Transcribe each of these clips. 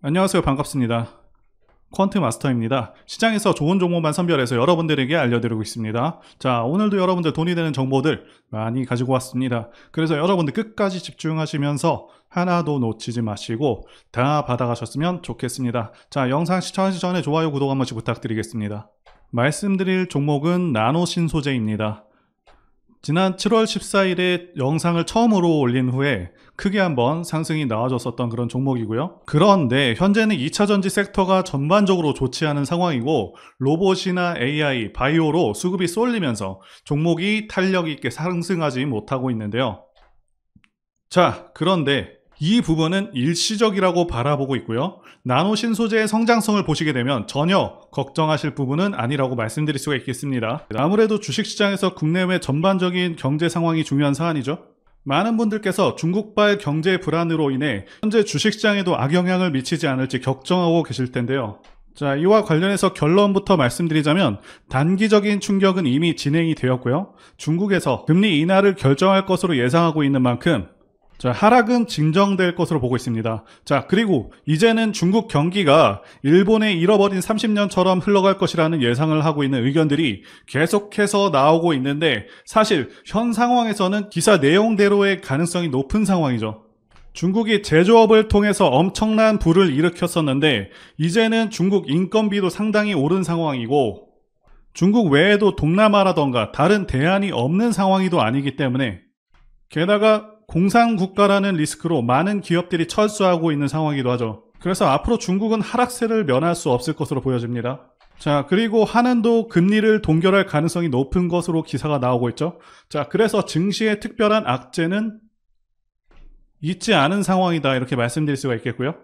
안녕하세요. 반갑습니다. 퀀트 마스터입니다. 시장에서 좋은 종목만 선별해서 여러분들에게 알려드리고 있습니다. 자, 오늘도 여러분들 돈이 되는 정보들 많이 가지고 왔습니다. 그래서 여러분들 끝까지 집중하시면서 하나도 놓치지 마시고 다 받아가셨으면 좋겠습니다. 자, 영상 시청하기 전에 좋아요, 구독 한 번씩 부탁드리겠습니다. 말씀드릴 종목은 나노신소재입니다. 지난 7월 14일에 영상을 처음으로 올린 후에 크게 한번 상승이 나와줬었던 그런 종목이고요. 그런데 현재는 2차전지 섹터가 전반적으로 좋지 않은 상황이고 로봇이나 AI, 바이오로 수급이 쏠리면서 종목이 탄력 있게 상승하지 못하고 있는데요. 자, 그런데 이 부분은 일시적이라고 바라보고 있고요. 나노신소재의 성장성을 보시게 되면 전혀 걱정하실 부분은 아니라고 말씀드릴 수가 있겠습니다. 아무래도 주식시장에서 국내외 전반적인 경제 상황이 중요한 사안이죠. 많은 분들께서 중국발 경제 불안으로 인해 현재 주식시장에도 악영향을 미치지 않을지 걱정하고 계실 텐데요. 자, 이와 관련해서 결론부터 말씀드리자면 단기적인 충격은 이미 진행이 되었고요. 중국에서 금리 인하를 결정할 것으로 예상하고 있는 만큼 자, 하락은 진정될 것으로 보고 있습니다. 자, 그리고 이제는 중국 경기가 일본의 잃어버린 30년처럼 흘러갈 것이라는 예상을 하고 있는 의견들이 계속해서 나오고 있는데 사실 현 상황에서는 기사 내용대로의 가능성이 높은 상황이죠. 중국이 제조업을 통해서 엄청난 부를 일으켰었는데 이제는 중국 인건비도 상당히 오른 상황이고 중국 외에도 동남아라던가 다른 대안이 없는 상황이도 아니기 때문에 게다가 공산국가라는 리스크로 많은 기업들이 철수하고 있는 상황이기도 하죠. 그래서 앞으로 중국은 하락세를 면할 수 없을 것으로 보여집니다. 자, 그리고 한은도 금리를 동결할 가능성이 높은 것으로 기사가 나오고 있죠. 자, 그래서 증시의 특별한 악재는 있지 않은 상황이다 이렇게 말씀드릴 수가 있겠고요.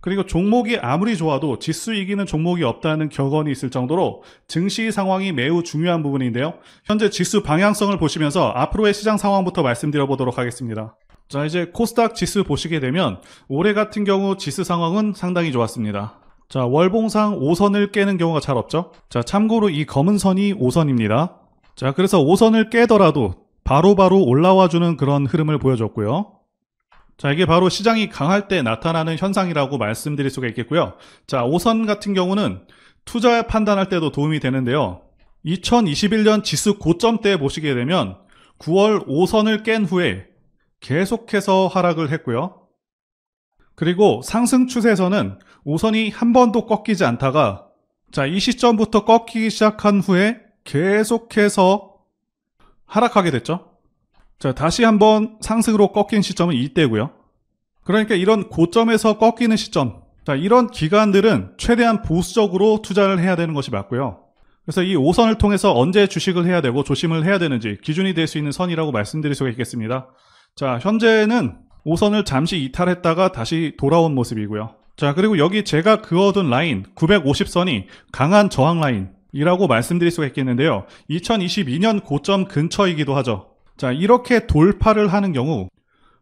그리고 종목이 아무리 좋아도 지수 이기는 종목이 없다는 격언이 있을 정도로 증시 상황이 매우 중요한 부분인데요. 현재 지수 방향성을 보시면서 앞으로의 시장 상황부터 말씀드려 보도록 하겠습니다. 자, 이제 코스닥 지수 보시게 되면 올해 같은 경우 지수 상황은 상당히 좋았습니다. 자, 월봉상 5선을 깨는 경우가 잘 없죠. 자, 참고로 이 검은 선이 5선입니다. 자, 그래서 5선을 깨더라도 바로바로 올라와주는 그런 흐름을 보여줬고요. 자, 이게 바로 시장이 강할 때 나타나는 현상이라고 말씀드릴 수가 있겠고요. 자, 5선 같은 경우는 투자 판단할 때도 도움이 되는데요. 2021년 지수 고점 때 보시게 되면 9월 5선을 깬 후에 계속해서 하락을 했고요. 그리고 상승 추세에서는 5선이 한 번도 꺾이지 않다가 자, 이 시점부터 꺾이기 시작한 후에 계속해서 하락하게 됐죠. 자, 다시 한번 상승으로 꺾인 시점은 이때고요. 그러니까 이런 고점에서 꺾이는 시점, 자, 이런 기간들은 최대한 보수적으로 투자를 해야 되는 것이 맞고요. 그래서 이 5선을 통해서 언제 주식을 해야 되고 조심을 해야 되는지 기준이 될 수 있는 선이라고 말씀드릴 수가 있겠습니다. 자, 현재는 5선을 잠시 이탈했다가 다시 돌아온 모습이고요. 자, 그리고 여기 제가 그어둔 라인 950선이 강한 저항 라인이라고 말씀드릴 수가 있겠는데요. 2022년 고점 근처이기도 하죠. 자, 이렇게 돌파를 하는 경우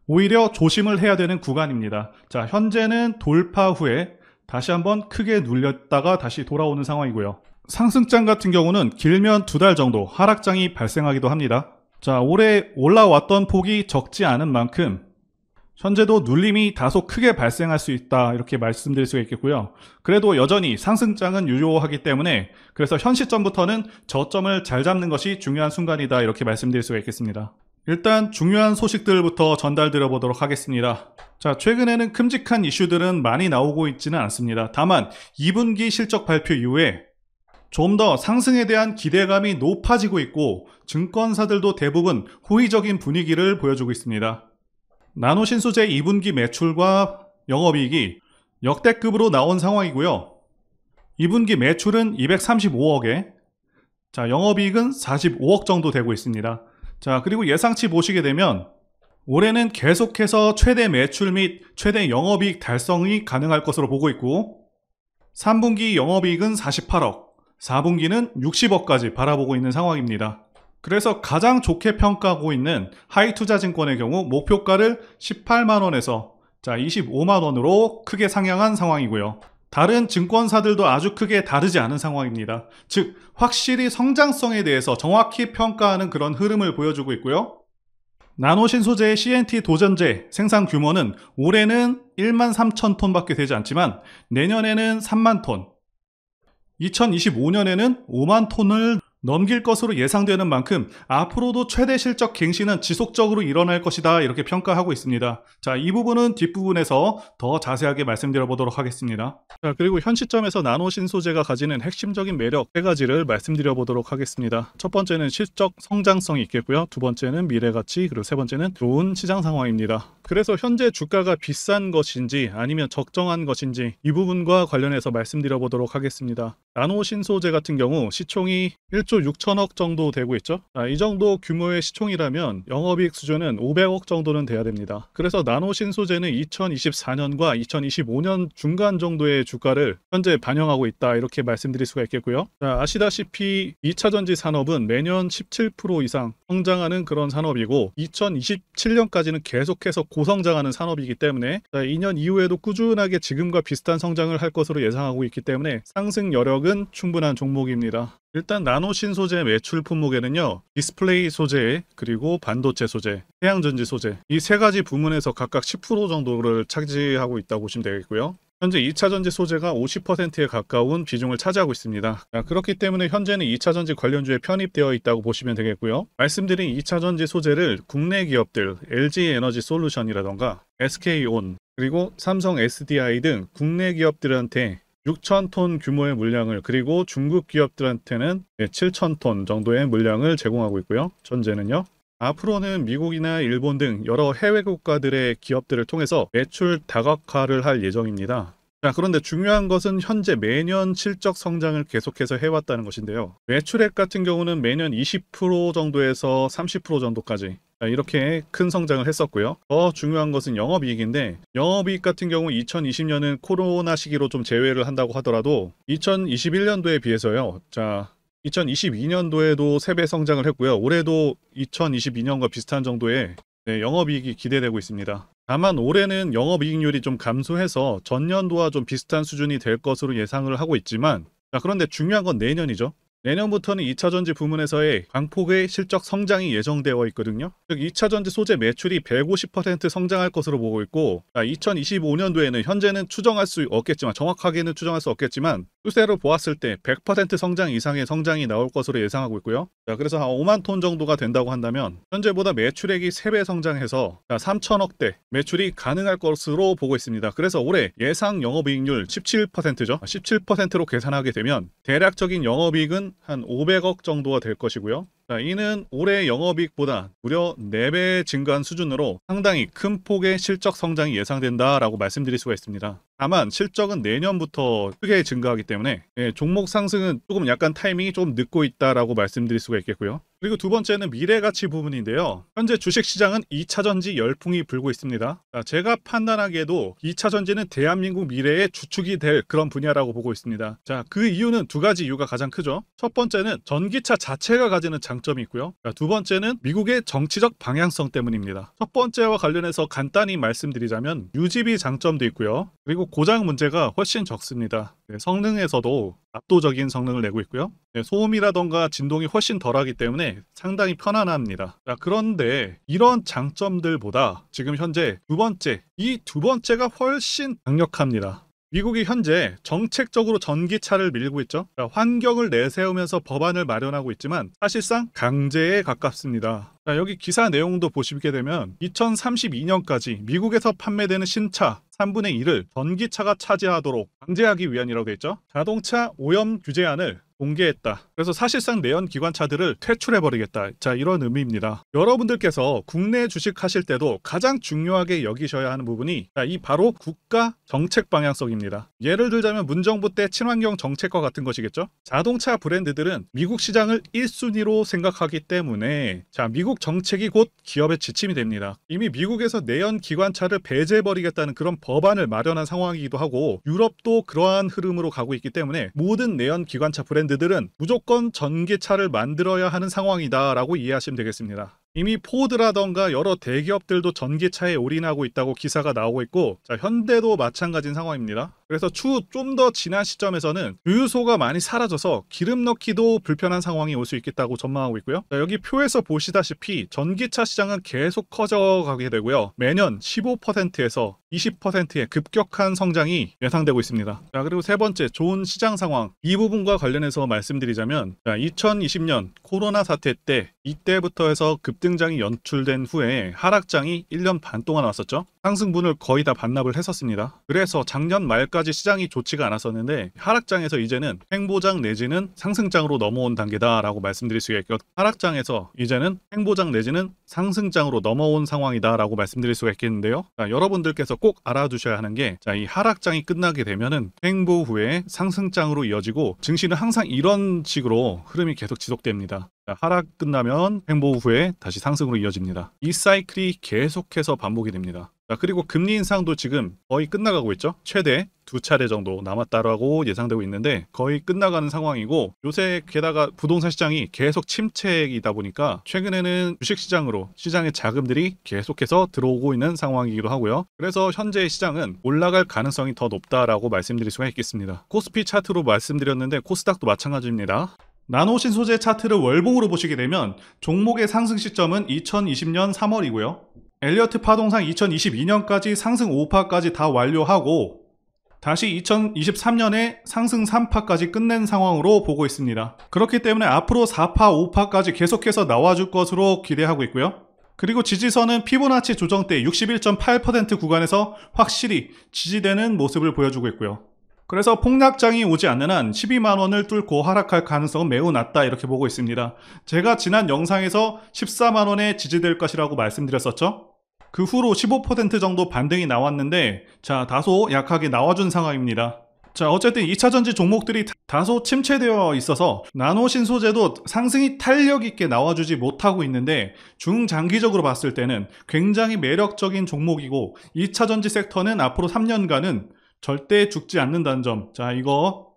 오히려 조심을 해야 되는 구간입니다. 자, 현재는 돌파 후에 다시 한번 크게 눌렸다가 다시 돌아오는 상황이고요. 상승장 같은 경우는 길면 2달 정도 하락장이 발생하기도 합니다. 자, 올해 올라왔던 폭이 적지 않은 만큼 현재도 눌림이 다소 크게 발생할 수 있다 이렇게 말씀드릴 수가 있겠고요. 그래도 여전히 상승장은 유효하기 때문에 그래서 현 시점부터는 저점을 잘 잡는 것이 중요한 순간이다 이렇게 말씀드릴 수가 있겠습니다. 일단 중요한 소식들부터 전달드려 보도록 하겠습니다. 자, 최근에는 큼직한 이슈들은 많이 나오고 있지는 않습니다. 다만 2분기 실적 발표 이후에 좀 더 상승에 대한 기대감이 높아지고 있고 증권사들도 대부분 호의적인 분위기를 보여주고 있습니다. 나노신소재 2분기 매출과 영업이익이 역대급으로 나온 상황이고요. 2분기 매출은 235억에 자, 영업이익은 45억 정도 되고 있습니다. 자, 그리고 예상치 보시게 되면 올해는 계속해서 최대 매출 및 최대 영업이익 달성이 가능할 것으로 보고 있고 3분기 영업이익은 48억, 4분기는 60억까지 바라보고 있는 상황입니다. 그래서 가장 좋게 평가하고 있는 하이투자증권의 경우 목표가를 18만원에서 자, 25만원으로 크게 상향한 상황이고요. 다른 증권사들도 아주 크게 다르지 않은 상황입니다. 즉 확실히 성장성에 대해서 정확히 평가하는 그런 흐름을 보여주고 있고요. 나노신소재의 CNT 도전제 생산 규모는 올해는 1만 3천 톤밖에 되지 않지만 내년에는 3만 톤, 2025년에는 5만 톤을 넘길 것으로 예상되는 만큼 앞으로도 최대 실적 갱신은 지속적으로 일어날 것이다, 이렇게 평가하고 있습니다. 자, 이 부분은 뒷부분에서 더 자세하게 말씀드려 보도록 하겠습니다. 자, 그리고 현 시점에서 나노신소재가 가지는 핵심적인 매력 3가지를 말씀드려 보도록 하겠습니다. 첫 번째는 실적 성장성이 있겠고요. 두 번째는 미래가치, 그리고 세 번째는 좋은 시장 상황입니다. 그래서 현재 주가가 비싼 것인지 아니면 적정한 것인지 이 부분과 관련해서 말씀드려 보도록 하겠습니다. 나노신소재 같은 경우 시총이 1조 6천억 정도 되고 있죠. 이 정도 규모의 시총이라면 영업이익 수준은 500억 정도는 돼야 됩니다. 그래서 나노신소재는 2024년과 2025년 중간 정도의 주가를 현재 반영하고 있다, 이렇게 말씀드릴 수가 있겠고요. 자, 아시다시피 2차전지 산업은 매년 17% 이상 성장하는 그런 산업이고 2027년까지는 계속해서 고성장하는 산업이기 때문에 2년 이후에도 꾸준하게 지금과 비슷한 성장을 할 것으로 예상하고 있기 때문에 상승 여력은 충분한 종목입니다. 일단 나노신소재 매출 품목에는요, 디스플레이 소재, 그리고 반도체 소재, 해양전지 소재, 이 3가지 부문에서 각각 10% 정도를 차지하고 있다고 보시면 되겠고요. 현재 2차전지 소재가 50%에 가까운 비중을 차지하고 있습니다. 그렇기 때문에 현재는 2차전지 관련주에 편입되어 있다고 보시면 되겠고요. 말씀드린 2차전지 소재를 국내 기업들, LG에너지솔루션이라던가 SK온, 그리고 삼성 SDI 등 국내 기업들한테 6,000톤 규모의 물량을, 그리고 중국 기업들한테는 7,000톤 정도의 물량을 제공하고 있고요. 전제는요. 앞으로는 미국이나 일본 등 여러 해외 국가들의 기업들을 통해서 매출 다각화를 할 예정입니다. 자, 그런데 중요한 것은 현재 매년 실적 성장을 계속해서 해왔다는 것인데요. 매출액 같은 경우는 매년 20% 정도에서 30% 정도까지 이렇게 큰 성장을 했었고요. 더 중요한 것은 영업이익인데, 영업이익 같은 경우 2020년은 코로나 시기로 좀 제외를 한다고 하더라도 2021년도에 비해서요. 자, 2022년도에도 3배 성장을 했고요. 올해도 2022년과 비슷한 정도의 영업이익이 기대되고 있습니다. 다만 올해는 영업이익률이 좀 감소해서 전년도와 좀 비슷한 수준이 될 것으로 예상을 하고 있지만, 그런데 중요한 건 내년이죠. 내년부터는 2차전지 부문에서의 강폭의 실적 성장이 예정되어 있거든요. 즉 2차전지 소재 매출이 150% 성장할 것으로 보고 있고, 2025년도에는 현재는 추정할 수 없겠지만, 정확하게는 추정할 수 없겠지만 추세로 보았을 때 100% 성장 이상의 성장이 나올 것으로 예상하고 있고요. 그래서 한 5만 톤 정도가 된다고 한다면 현재보다 매출액이 3배 성장해서 3천억대 매출이 가능할 것으로 보고 있습니다. 그래서 올해 예상 영업이익률 17%죠. 17%로 계산하게 되면 대략적인 영업이익은 한 500억 정도가 될 것이고요. 이는 올해 영업이익보다 무려 4배 증가한 수준으로 상당히 큰 폭의 실적 성장이 예상된다라고 말씀드릴 수가 있습니다. 다만 실적은 내년부터 크게 증가하기 때문에 종목 상승은 조금 약간 타이밍이 좀 늦고 있다라고 말씀드릴 수가 있겠고요. 그리고 두 번째는 미래가치 부분인데요. 현재 주식시장은 2차전지 열풍이 불고 있습니다. 제가 판단하기에도 2차전지는 대한민국 미래의 주축이 될 그런 분야라고 보고 있습니다. 자, 그 이유는 2가지 이유가 가장 크죠. 첫 번째는 전기차 자체가 가지는 장점이 있고요. 두 번째는 미국의 정치적 방향성 때문입니다. 첫 번째와 관련해서 간단히 말씀드리자면 유지비 장점도 있고요. 그리고 고장 문제가 훨씬 적습니다. 성능에서도 압도적인 성능을 내고 있고요. 소음이라던가 진동이 훨씬 덜하기 때문에 상당히 편안합니다. 자, 그런데 이런 장점들보다 지금 현재 이 두 번째가 훨씬 강력합니다. 미국이 현재 정책적으로 전기차를 밀고 있죠. 환경을 내세우면서 법안을 마련하고 있지만 사실상 강제에 가깝습니다. 여기 기사 내용도 보시게 되면 2032년까지 미국에서 판매되는 신차 3분의 1을 전기차가 차지하도록 강제하기 위한이라고 되어 있죠. 자동차 오염 규제안을 공개했다. 그래서 사실상 내연 기관차들을 퇴출해버리겠다. 자, 이런 의미입니다. 여러분들께서 국내 주식 하실 때도 가장 중요하게 여기셔야 하는 부분이 이 바로 국가 정책 방향성입니다. 예를 들자면 문정부 때 친환경 정책과 같은 것이겠죠. 자동차 브랜드들은 미국 시장을 1순위로 생각하기 때문에 미국 정책이 곧 기업의 지침이 됩니다. 이미 미국에서 내연 기관차를 배제해버리겠다는 그런 법안을 마련한 상황이기도 하고, 유럽도 그러한 흐름으로 가고 있기 때문에 모든 내연 기관차 브랜드들은 무조건 전기차를 만들어야 하는 상황이다라고 이해하시면 되겠습니다. 이미 포드라던가 여러 대기업들도 전기차에 올인하고 있다고 기사가 나오고 있고, 현대도 마찬가지인 상황입니다. 그래서 추후 좀 더 지난 시점에서는 주유소가 많이 사라져서 기름 넣기도 불편한 상황이 올 수 있겠다고 전망하고 있고요. 자, 여기 표에서 보시다시피 전기차 시장은 계속 커져가게 되고요. 매년 15%에서 20%의 급격한 성장이 예상되고 있습니다. 자, 그리고 세 번째, 좋은 시장 상황. 이 부분과 관련해서 말씀드리자면, 2020년 코로나 사태 때 이때부터 해서 급등장이 연출된 후에 하락장이 1년 반 동안 왔었죠. 상승분을 거의 다 반납을 했었습니다. 그래서 작년 말까지 시장이 좋지가 않았었는데 하락장에서 이제는 횡보장 내지는 상승장으로 넘어온 단계다라고 말씀드릴 수가 있겠고, 하락장에서 이제는 횡보장 내지는 상승장으로 넘어온 상황이다라고 말씀드릴 수가 있겠는데요. 자, 여러분들께서 꼭 알아두셔야 하는 게, 이 하락장이 끝나게 되면은 횡보 후에 상승장으로 이어지고 증시는 항상 이런 식으로 흐름이 계속 지속됩니다. 하락 끝나면 횡보 후에 다시 상승으로 이어집니다. 이 사이클이 계속해서 반복이 됩니다. 그리고 금리 인상도 지금 거의 끝나가고 있죠. 최대 2차례 정도 남았다라고 예상되고 있는데 거의 끝나가는 상황이고, 요새 게다가 부동산 시장이 계속 침체이다 보니까 최근에는 주식시장으로 시장의 자금들이 계속해서 들어오고 있는 상황이기도 하고요. 그래서 현재 시장은 올라갈 가능성이 더 높다라고 말씀드릴 수가 있겠습니다. 코스피 차트로 말씀드렸는데 코스닥도 마찬가지입니다. 나노신 소재 차트를 월봉으로 보시게 되면 종목의 상승 시점은 2020년 3월이고요. 엘리어트 파동상 2022년까지 상승 5파까지 다 완료하고 다시 2023년에 상승 3파까지 끝낸 상황으로 보고 있습니다. 그렇기 때문에 앞으로 4파, 5파까지 계속해서 나와줄 것으로 기대하고 있고요. 그리고 지지선은 피보나치 조정 때 61.8% 구간에서 확실히 지지되는 모습을 보여주고 있고요. 그래서 폭락장이 오지 않는 한 12만원을 뚫고 하락할 가능성은 매우 낮다, 이렇게 보고 있습니다. 제가 지난 영상에서 14만원에 지지될 것이라고 말씀드렸었죠. 그 후로 15% 정도 반등이 나왔는데 다소 약하게 나와준 상황입니다. 어쨌든 2차전지 종목들이 다소 침체되어 있어서 나노신 소재도 상승이 탄력 있게 나와주지 못하고 있는데, 중장기적으로 봤을 때는 굉장히 매력적인 종목이고 2차전지 섹터는 앞으로 3년간은 절대 죽지 않는다는 점, 이거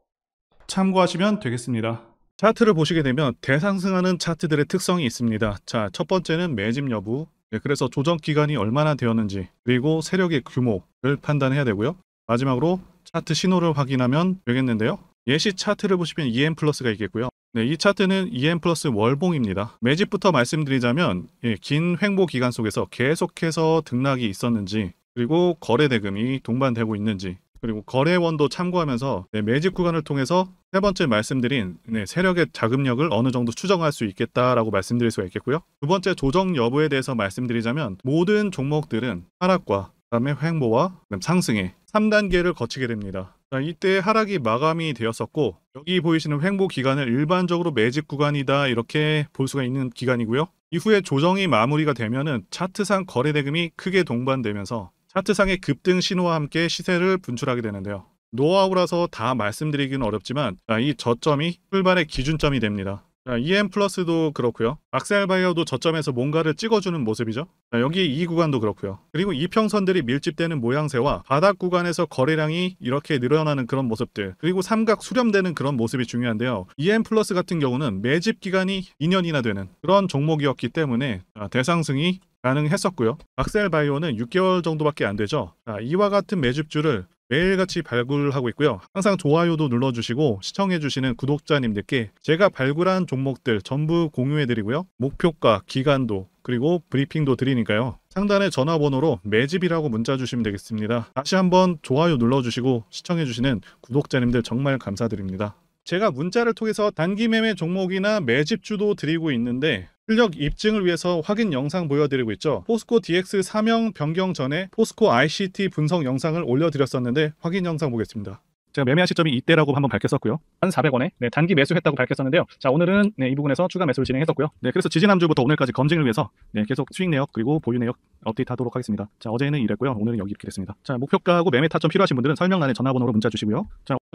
참고하시면 되겠습니다. 차트를 보시게 되면 대상승하는 차트들의 특성이 있습니다. 첫 번째는 매집 여부, 그래서 조정 기간이 얼마나 되었는지, 그리고 세력의 규모를 판단해야 되고요. 마지막으로 차트 신호를 확인하면 되겠는데요. 예시 차트를 보시면 EM 플러스가 있겠고요. 이 차트는 EM 플러스 월봉입니다. 매집부터 말씀드리자면 긴 횡보 기간 속에서 계속해서 등락이 있었는지, 그리고 거래 대금이 동반되고 있는지, 그리고 거래원도 참고하면서 매집 구간을 통해서 세 번째 말씀드린 세력의 자금력을 어느 정도 추정할 수 있겠다라고 말씀드릴 수가 있겠고요. 두 번째, 조정 여부에 대해서 말씀드리자면 모든 종목들은 하락과 그다음에 횡보와 상승의 3단계를 거치게 됩니다. 이때 하락이 마감이 되었었고, 여기 보이시는 횡보 기간을 일반적으로 매집 구간이다, 이렇게 볼 수가 있는 기간이고요. 이후에 조정이 마무리가 되면은 차트상 거래 대금이 크게 동반되면서 차트상의 급등 신호와 함께 시세를 분출하게 되는데요. 노하우라서 다 말씀드리기는 어렵지만 이 저점이 출발의 기준점이 됩니다. EM 플러스도 그렇고요. 악셀바이어도 저점에서 뭔가를 찍어주는 모습이죠. 여기 이 구간도 그렇고요. 그리고 이평선들이 밀집되는 모양새와 바닥 구간에서 거래량이 이렇게 늘어나는 그런 모습들, 그리고 삼각 수렴되는 그런 모습이 중요한데요. EM 플러스 같은 경우는 매집 기간이 2년이나 되는 그런 종목이었기 때문에 대상승이 가능했었고요. 악셀바이오는 6개월 정도밖에 안 되죠. 이와 같은 매집주를 매일같이 발굴하고 있고요. 항상 좋아요도 눌러주시고 시청해주시는 구독자님들께 제가 발굴한 종목들 전부 공유해드리고요. 목표가, 기간도, 그리고 브리핑도 드리니까요. 상단의 전화번호로 매집이라고 문자 주시면 되겠습니다. 다시 한번 좋아요 눌러주시고 시청해주시는 구독자님들 정말 감사드립니다. 제가 문자를 통해서 단기 매매 종목이나 매집주도 드리고 있는데 실력 입증을 위해서 확인 영상 보여드리고 있죠. 포스코 DX 사명 변경 전에 포스코 ICT 분석 영상을 올려드렸었는데 확인 영상 보겠습니다. 제가 매매한 시점이 이때라고 한번 밝혔었고요. 1,400원에 단기 매수했다고 밝혔었는데요. 오늘은 이 부분에서 추가 매수를 진행했었고요. 그래서 지지난주부터 오늘까지 검증을 위해서 계속 수익 내역 그리고 보유 내역 업데이트하도록 하겠습니다. 어제는 이랬고요. 오늘은 여기 이렇게 됐습니다. 목표가하고 매매 타점 필요하신 분들은 설명란에 전화번호로 문자 주시고요.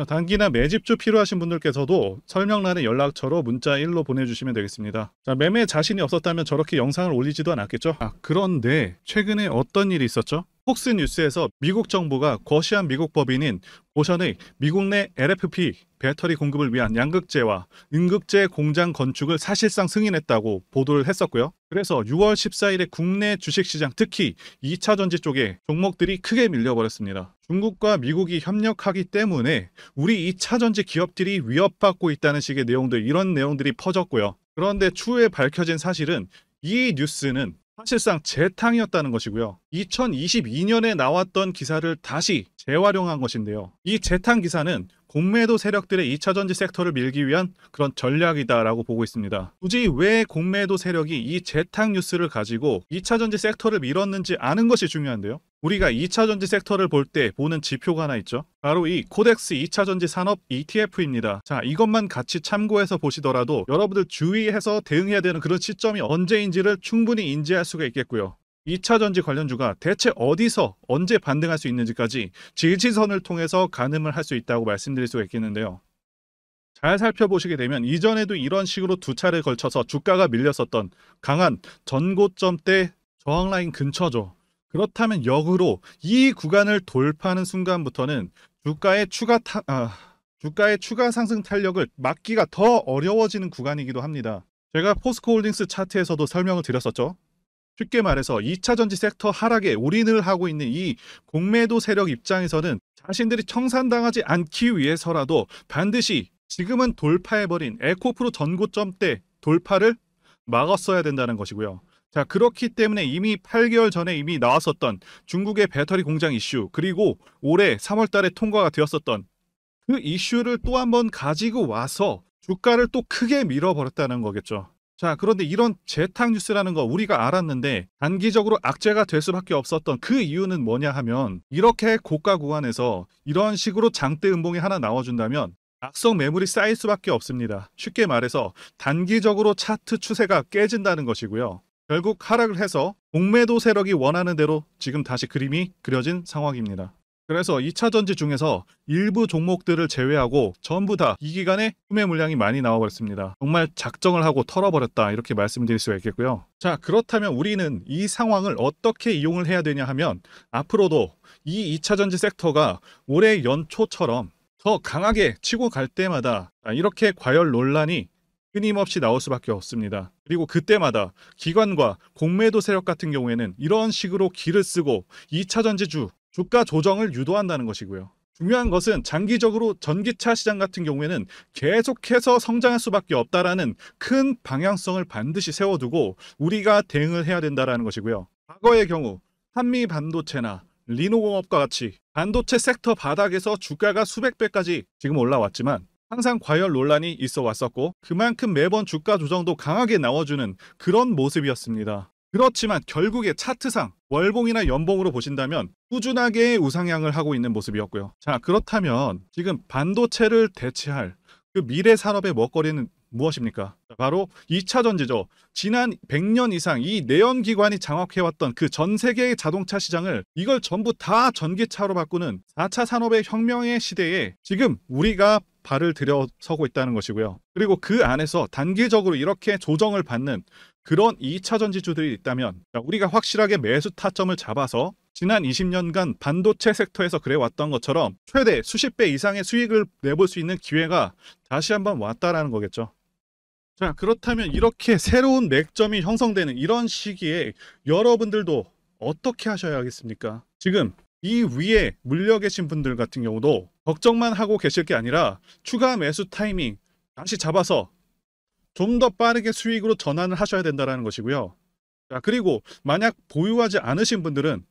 단기나 매집주 필요하신 분들께서도 설명란에 연락처로 문자 1로 보내주시면 되겠습니다. 매매 자신이 없었다면 저렇게 영상을 올리지도 않았겠죠. 그런데 최근에 어떤 일이 있었죠? 폭스뉴스에서 미국 정부가 거시한 미국 법인인 고션의 미국 내 LFP 배터리 공급을 위한 양극재와 음극재 공장 건축을 사실상 승인했다고 보도를 했었고요. 그래서 6월 14일에 국내 주식시장, 특히 2차전지 쪽에 종목들이 크게 밀려버렸습니다. 중국과 미국이 협력하기 때문에 우리 2차전지 기업들이 위협받고 있다는 식의 내용들, 이런 내용들이 퍼졌고요. 그런데 추후에 밝혀진 사실은 이 뉴스는 사실상 재탕이었다는 것이고요. 2022년에 나왔던 기사를 다시 재활용한 것인데요. 이 재탕 기사는 공매도 세력들의 2차전지 섹터를 밀기 위한 그런 전략이다라고 보고 있습니다. 굳이 왜 공매도 세력이 이 재탕 뉴스를 가지고 2차전지 섹터를 밀었는지 아는 것이 중요한데요. 우리가 2차전지 섹터를 볼 때 보는 지표가 하나 있죠. 바로 이 코덱스 2차전지 산업 ETF입니다. 자, 이것만 같이 참고해서 보시더라도 여러분들 주의해서 대응해야 되는 그런 시점이 언제인지를 충분히 인지할 수가 있겠고요. 2차전지 관련주가 대체 어디서 언제 반등할 수 있는지까지 지지선을 통해서 가늠을 할 수 있다고 말씀드릴 수가 있겠는데요. 잘 살펴보시게 되면 이전에도 이런 식으로 두 차례 걸쳐서 주가가 밀렸었던 강한 전고점대 저항라인 근처죠. 그렇다면 역으로 이 구간을 돌파하는 순간부터는 주가의 추가 상승 탄력을 막기가 더 어려워지는 구간이기도 합니다. 제가 포스코홀딩스 차트에서도 설명을 드렸었죠. 쉽게 말해서 2차전지 섹터 하락에 올인을 하고 있는 이 공매도 세력 입장에서는 자신들이 청산당하지 않기 위해서라도 반드시 지금은 돌파해버린 에코프로 전고점대 돌파를 막았어야 된다는 것이고요. 자, 그렇기 때문에 이미 8개월 전에 이미 나왔었던 중국의 배터리 공장 이슈, 그리고 올해 3월 달에 통과가 되었었던 그 이슈를 또 한번 가지고 와서 주가를 또 크게 밀어버렸다는 거겠죠. 자, 그런데 이런 재탕 뉴스라는 거 우리가 알았는데 단기적으로 악재가 될 수밖에 없었던 그 이유는 뭐냐 하면, 이렇게 고가 구간에서 이런 식으로 장대 음봉이 하나 나와준다면 악성 매물이 쌓일 수밖에 없습니다. 쉽게 말해서 단기적으로 차트 추세가 깨진다는 것이고요. 결국 하락을 해서 공매도 세력이 원하는 대로 지금 다시 그림이 그려진 상황입니다. 그래서 2차전지 중에서 일부 종목들을 제외하고 전부 다 이 기간에 구매 물량이 많이 나와버렸습니다. 정말 작정을 하고 털어버렸다, 이렇게 말씀드릴 수가 있겠고요. 자, 그렇다면 우리는 이 상황을 어떻게 이용을 해야 되냐 하면, 앞으로도 이 2차전지 섹터가 올해 연초처럼 더 강하게 치고 갈 때마다 이렇게 과열 논란이 끊임없이 나올 수밖에 없습니다. 그리고 그때마다 기관과 공매도 세력 같은 경우에는 이런 식으로 기를 쓰고 2차전지주 주가 조정을 유도한다는 것이고요. 중요한 것은 장기적으로 전기차 시장 같은 경우에는 계속해서 성장할 수밖에 없다라는 큰 방향성을 반드시 세워두고 우리가 대응을 해야 된다는 것이고요. 과거의 경우 한미 반도체나 리노공업과 같이 반도체 섹터 바닥에서 주가가 수백 배까지 지금 올라왔지만 항상 과열 논란이 있어 왔었고, 그만큼 매번 주가 조정도 강하게 나와주는 그런 모습이었습니다. 그렇지만 결국에 차트상 월봉이나 연봉으로 보신다면 꾸준하게 우상향을 하고 있는 모습이었고요. 자, 그렇다면 지금 반도체를 대체할 그 미래 산업의 먹거리는 무엇입니까? 바로 2차전지죠. 지난 100년 이상 이 내연기관이 장악해왔던 그 전 세계의 자동차 시장을 이걸 전부 다 전기차로 바꾸는 4차 산업의 혁명의 시대에 지금 우리가 발을 들여서고 있다는 것이고요. 그리고 그 안에서 단기적으로 이렇게 조정을 받는 그런 2차전지주들이 있다면 우리가 확실하게 매수 타점을 잡아서 지난 20년간 반도체 섹터에서 그래왔던 것처럼 최대 수십 배 이상의 수익을 내볼 수 있는 기회가 다시 한번 왔다라는 거겠죠. 자, 그렇다면 이렇게 새로운 맥점이 형성되는 이런 시기에 여러분들도 어떻게 하셔야 하겠습니까? 지금 이 위에 물려 계신 분들 같은 경우도 걱정만 하고 계실 게 아니라 추가 매수 타이밍 다시 잡아서 좀 더 빠르게 수익으로 전환을 하셔야 된다는 것이고요. 자, 그리고 만약 보유하지 않으신 분들은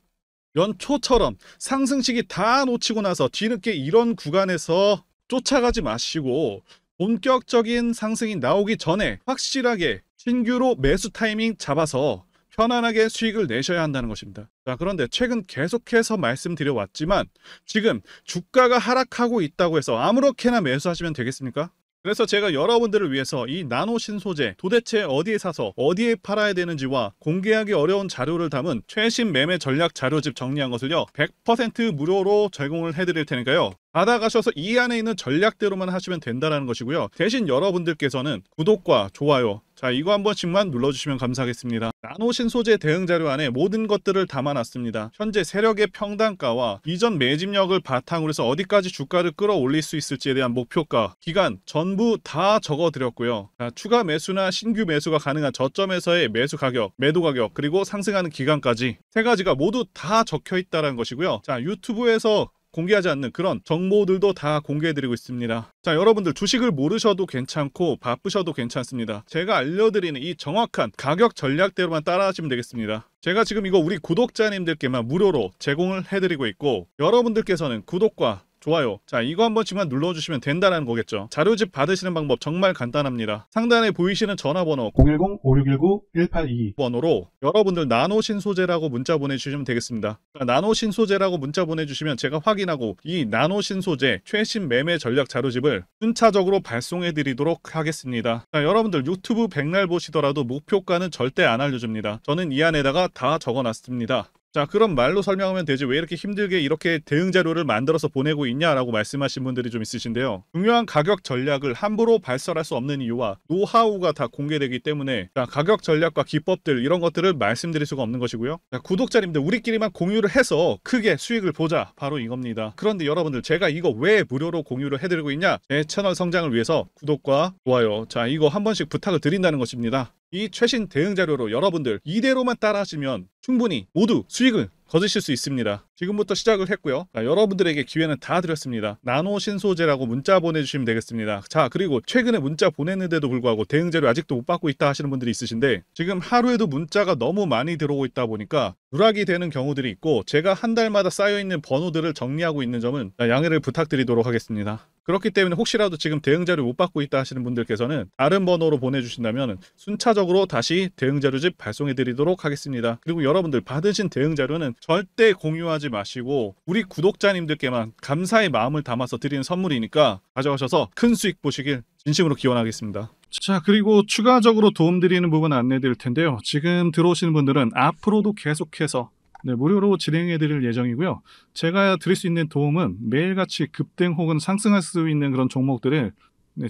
연초처럼 상승시기 다 놓치고 나서 뒤늦게 이런 구간에서 쫓아가지 마시고 본격적인 상승이 나오기 전에 확실하게 신규로 매수 타이밍 잡아서 편안하게 수익을 내셔야 한다는 것입니다. 자, 그런데 최근 계속해서 말씀드려왔지만 지금 주가가 하락하고 있다고 해서 아무렇게나 매수하시면 되겠습니까? 그래서 제가 여러분들을 위해서 이 나노 신소재 도대체 어디에 사서 어디에 팔아야 되는지와 공개하기 어려운 자료를 담은 최신 매매 전략 자료집 정리한 것을요 100% 무료로 제공을 해드릴 테니까요. 받아가셔서 이 안에 있는 전략대로만 하시면 된다는 것이고요. 대신 여러분들께서는 구독과 좋아요, 자 이거 한 번씩만 눌러주시면 감사하겠습니다. 나노 신소재 대응 자료 안에 모든 것들을 담아놨습니다. 현재 세력의 평단가와 이전 매집력을 바탕으로 해서 어디까지 주가를 끌어올릴 수 있을지에 대한 목표가, 기간 전부 다 적어드렸고요. 자, 추가 매수나 신규 매수가 가능한 저점에서의 매수 가격, 매도 가격, 그리고 상승하는 기간까지 세 가지가 모두 다 적혀 있다는 것이고요. 자, 유튜브에서 공개하지 않는 그런 정보들도 다 공개해드리고 있습니다. 자, 여러분들 주식을 모르셔도 괜찮고 바쁘셔도 괜찮습니다. 제가 알려드리는 이 정확한 가격 전략대로만 따라하시면 되겠습니다. 제가 지금 이거 우리 구독자님들께만 무료로 제공을 해드리고 있고, 여러분들께서는 구독과 좋아요, 자 이거 한 번씩만 눌러주시면 된다는 거겠죠. 자료집 받으시는 방법 정말 간단합니다. 상단에 보이시는 전화번호 010-5619-1822 번호로 여러분들 나노 신소재라고 문자 보내주시면 되겠습니다. 나노 신소재라고 문자 보내주시면 제가 확인하고 이 나노 신소재 최신 매매 전략 자료집을 순차적으로 발송해 드리도록 하겠습니다. 자, 여러분들 유튜브 백날 보시더라도 목표가는 절대 안 알려줍니다. 저는 이 안에다가 다 적어놨습니다. 자, 그럼 말로 설명하면 되지 왜 이렇게 힘들게 이렇게 대응 자료를 만들어서 보내고 있냐라고 말씀하신 분들이 좀 있으신데요. 중요한 가격 전략을 함부로 발설할 수 없는 이유와 노하우가 다 공개되기 때문에, 자, 가격 전략과 기법들 이런 것들을 말씀드릴 수가 없는 것이고요. 자, 구독자님들 우리끼리만 공유를 해서 크게 수익을 보자, 바로 이겁니다. 그런데 여러분들 제가 이거 왜 무료로 공유를 해드리고 있냐? 제 채널 성장을 위해서 구독과 좋아요, 자 이거 한 번씩 부탁을 드린다는 것입니다. 이 최신 대응 자료로 여러분들 이대로만 따라하시면 충분히 모두 수익을 거두실 수 있습니다. 지금부터 시작을 했고요. 자, 여러분들에게 기회는 다 드렸습니다. 나노 신소재라고 문자 보내주시면 되겠습니다. 자, 그리고 최근에 문자 보냈는데도 불구하고 대응 자료 아직도 못 받고 있다 하시는 분들이 있으신데, 지금 하루에도 문자가 너무 많이 들어오고 있다 보니까 누락이 되는 경우들이 있고, 제가 한 달마다 쌓여있는 번호들을 정리하고 있는 점은 양해를 부탁드리도록 하겠습니다. 그렇기 때문에 혹시라도 지금 대응 자료 못 받고 있다 하시는 분들께서는 다른 번호로 보내주신다면 순차적으로 다시 대응 자료집 발송해 드리도록 하겠습니다. 그리고 여러분들 받으신 대응 자료는 절대 공유하지 마시고 우리 구독자님들께만 감사의 마음을 담아서 드리는 선물이니까 가져가셔서 큰 수익 보시길 진심으로 기원하겠습니다. 자, 그리고 추가적으로 도움드리는 부분 안내 드릴 텐데요. 지금 들어오시는 분들은 앞으로도 계속해서 무료로 진행해 드릴 예정이고요. 제가 드릴 수 있는 도움은 매일같이 급등 혹은 상승할 수 있는 그런 종목들을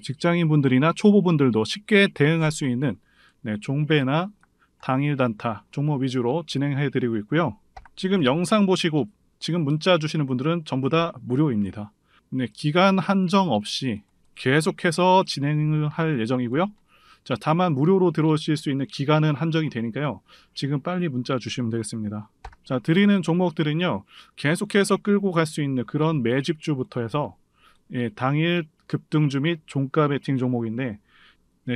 직장인분들이나 초보분들도 쉽게 대응할 수 있는 종배나 당일 단타 종목 위주로 진행해 드리고 있고요. 지금 영상 보시고 지금 문자 주시는 분들은 전부 다 무료입니다. 기간 한정 없이 계속해서 진행을 할 예정이고요. 자, 다만 무료로 들어오실 수 있는 기간은 한정이 되니까요. 지금 빨리 문자 주시면 되겠습니다. 자, 드리는 종목들은요, 계속해서 끌고 갈 수 있는 그런 매집주부터 해서 당일 급등주 및 종가 베팅 종목인데,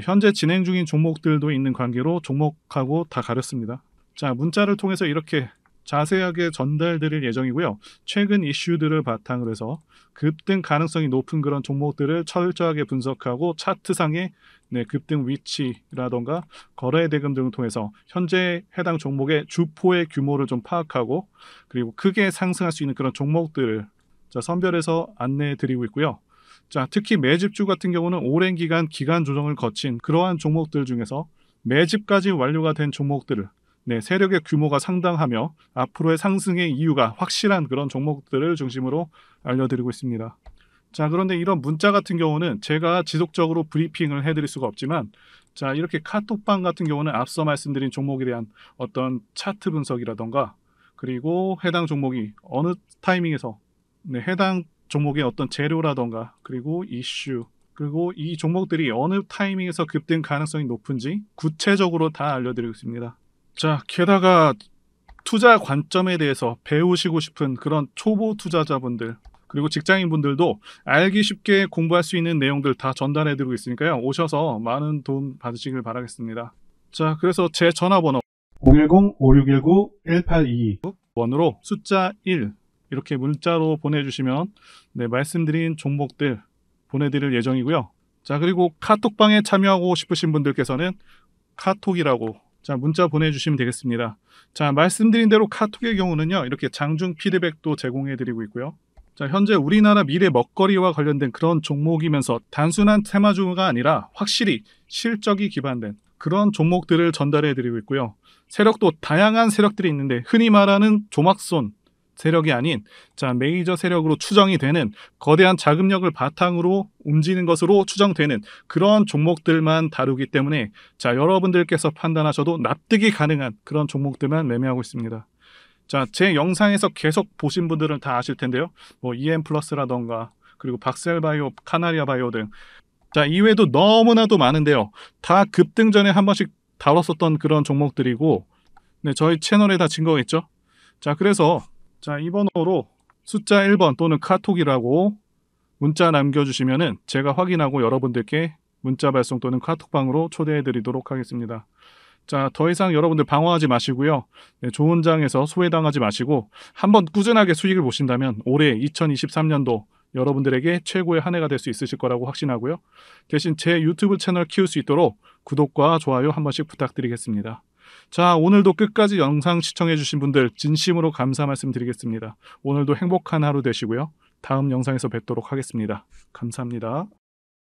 현재 진행 중인 종목들도 있는 관계로 종목하고 다 가렸습니다. 자, 문자를 통해서 이렇게 자세하게 전달드릴 예정이고요. 최근 이슈들을 바탕으로 해서 급등 가능성이 높은 그런 종목들을 철저하게 분석하고 차트상의 급등 위치라던가 거래 대금 등을 통해서 현재 해당 종목의 주포의 규모를 좀 파악하고, 그리고 크게 상승할 수 있는 그런 종목들을 선별해서 안내해 드리고 있고요. 자, 특히 매집주 같은 경우는 오랜 기간 조정을 거친 그러한 종목들 중에서 매집까지 완료가 된 종목들을 세력의 규모가 상당하며 앞으로의 상승의 이유가 확실한 그런 종목들을 중심으로 알려드리고 있습니다. 자, 그런데 이런 문자 같은 경우는 제가 지속적으로 브리핑을 해드릴 수가 없지만, 자, 이렇게 카톡방 같은 경우는 앞서 말씀드린 종목에 대한 어떤 차트 분석이라던가, 그리고 해당 종목이 어느 타이밍에서 해당 종목의 어떤 재료라던가, 그리고 이슈, 그리고 이 종목들이 어느 타이밍에서 급등 가능성이 높은지 구체적으로 다 알려드리고 있습니다. 자, 게다가 투자 관점에 대해서 배우시고 싶은 그런 초보 투자자분들, 그리고 직장인분들도 알기 쉽게 공부할 수 있는 내용들 다 전달해드리고 있으니까요. 오셔서 많은 도움 받으시길 바라겠습니다. 자, 그래서 제 전화번호 010-5619-1822 번호로 숫자 1 이렇게 문자로 보내주시면 말씀드린 종목들 보내드릴 예정이고요. 자, 그리고 카톡방에 참여하고 싶으신 분들께서는 카톡이라고 문자 보내주시면 되겠습니다. 자, 말씀드린 대로 카톡의 경우는요, 이렇게 장중 피드백도 제공해드리고 있고요. 자, 현재 우리나라 미래 먹거리와 관련된 그런 종목이면서 단순한 테마주가 아니라 확실히 실적이 기반된 그런 종목들을 전달해드리고 있고요. 세력도 다양한 세력들이 있는데 흔히 말하는 조막손 세력이 아닌 자 메이저 세력으로 추정이 되는 거대한 자금력을 바탕으로 움직이는 것으로 추정되는 그런 종목들만 다루기 때문에 자 여러분들께서 판단하셔도 납득이 가능한 그런 종목들만 매매하고 있습니다. 자, 제 영상에서 계속 보신 분들은 다 아실 텐데요. 뭐 EM 플러스라던가 그리고 박셀바이오, 카나리아 바이오 등. 자, 이외에도 너무나도 많은데요. 다 급등 전에 한 번씩 다뤘었던 그런 종목들이고, 네, 저희 채널에 다 증거가 있죠. 자, 그래서 자, 이 번호로 숫자 1번 또는 카톡이라고 문자 남겨주시면은 제가 확인하고 여러분들께 문자 발송 또는 카톡방으로 초대해 드리도록 하겠습니다. 자, 더 이상 여러분들 방어하지 마시고요. 네, 좋은 장에서 소외당하지 마시고 한번 꾸준하게 수익을 보신다면 올해 2023년도 여러분들에게 최고의 한 해가 될 수 있으실 거라고 확신하고요. 대신 제 유튜브 채널 키울 수 있도록 구독과 좋아요 한 번씩 부탁드리겠습니다. 자, 오늘도 끝까지 영상 시청해주신 분들 진심으로 감사 말씀드리겠습니다. 오늘도 행복한 하루 되시고요. 다음 영상에서 뵙도록 하겠습니다. 감사합니다.